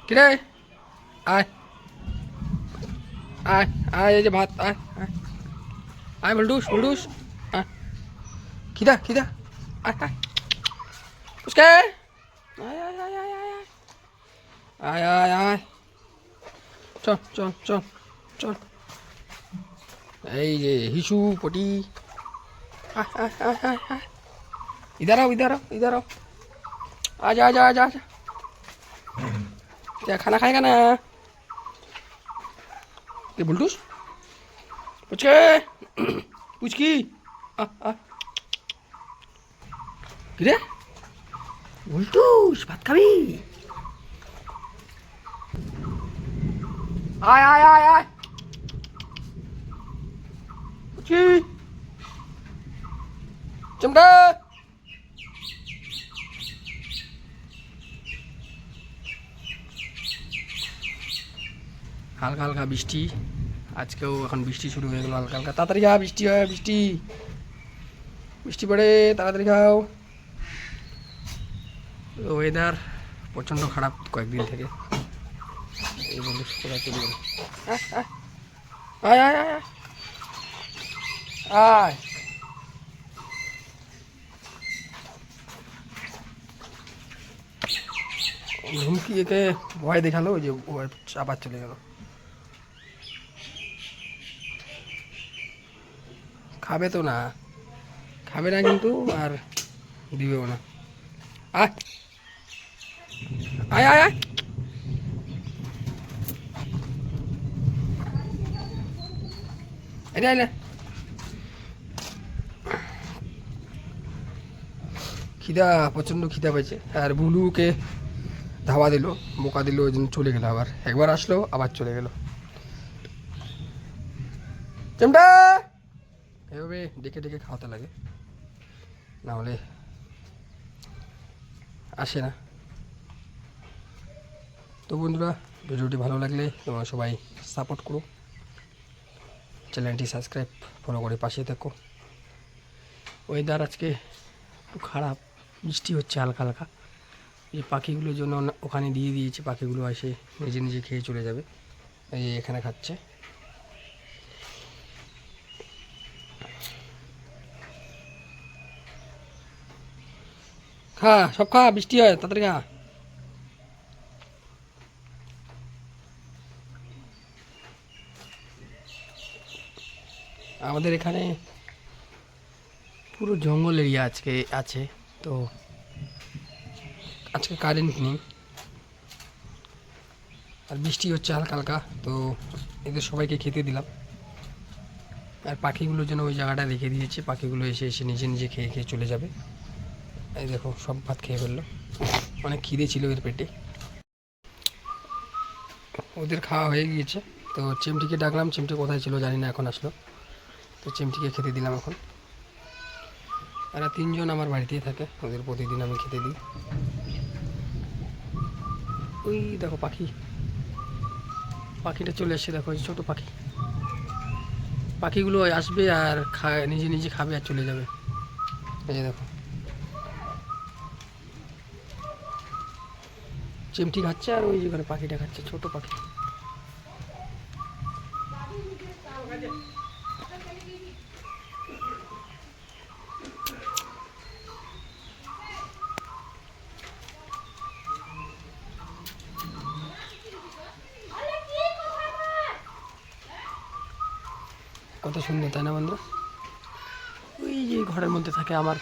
কিরে আয় আয় আয়, এই যে ভাত, আয় আয় আয়, বলটুস বলটুস, আয়, খিদা খিদা, আয় আয় উসকে, আয় আয় আয় আয় আয় আয় আয় আয়, চল চল চল চল, এই যে হিসু পটি, আয় আয় আয় আয় আয়, इधर आओ इधर आओ इधर आओ, आजा आजा आजा आजा, क्या खाना खाएगा ना ये बुलटूस, पुचके पुचकी, आ आ किरे बुलटूस भात खाबी, आय आय आय आय, पुचकी चमका, হালকা হালকা বৃষ্টি, আজকেও এখন বৃষ্টি শুরু হয়ে গেল হালকা হালকা, তাড়াতাড়ি খা, বৃষ্টি হয়, বৃষ্টি বৃষ্টি পড়ে, তাড়াতাড়ি খাও। ওয়েদার প্রচণ্ড খারাপ কয়েকদিন থেকে, এই বলে কোথায় চলে গেল, আয় আয় আয় আয় আয়, ধুমকি একে ভয় দেখালো, ওই যে আবার চলে গেল, খাবে তো না, খাবে না কিন্তু, আর দিবেও না, আয় আয় আয় আয়, এটা এলে খিদা, প্রচণ্ড খিদা পেয়েছে, আর বুলুকে ধাওয়া দিল, বোকা দিল, ওই জন্য চলে গেল, আবার একবার আসলো আবার চলে গেল, চেমটা এভাবে ডেকে ডেকে খাওয়াতে লাগে, না হলে আসে না। তো বন্ধুরা, ভিডিওটি ভালো লাগলে তোমরা সবাই সাপোর্ট করো, চ্যানেলটি সাবস্ক্রাইব ফলো করে পাশে থেকো। ওয়েদার আজকে একটু খারাপ, বৃষ্টি হচ্ছে হালকা হালকা, এই পাখিগুলোর জন্য ওখানে দিয়ে দিয়েছে, পাখিগুলো এসে নিজে নিজে খেয়ে চলে যাবে, এই এখানে খাচ্ছে। খা সব খা, বৃষ্টি হয়, তাড়াতাড়ি খা। আমাদের এখানে পুরো জঙ্গল এরিয়া আজকে আছে, তো আজকে কারেন্ট নেই, আর বৃষ্টি হচ্ছে হালকা হালকা, তো এদের সবাইকে খেতে দিলাম, আর পাখিগুলোর জন্য ওই জায়গাটা রেখে দিয়েছি, পাখিগুলো এসে এসে নিজে নিজে খেয়ে খেয়ে চলে যাবে। এই দেখো সব ভাত খেয়ে ফেললো, অনেক খিদে ছিল এর পেটে, ওদের খাওয়া হয়ে গিয়েছে। তো চিমটিকে ডাকলাম, চিমটি কোথায় ছিল জানি না, এখন আসলো, তো চিমটিকে খেতে দিলাম এখন। এরা তিনজন আমার বাড়িতেই থাকে, ওদের প্রতিদিন আমি খেতে দিই। ওই দেখো পাখি, পাখিটা চলে এসছে, দেখো ওই ছোটো পাখি, পাখিগুলো আসবে আর নিজে নিজে খাবে আর চলে যাবে, এই যে দেখো চিমটি খাচ্ছে, আর ওই যেখানে পাখিটা খাচ্ছে, ছোট পাখি। কত সুন্দর তাই না বন্ধুরা? ওই যে ঘরের মধ্যে থাকে আমার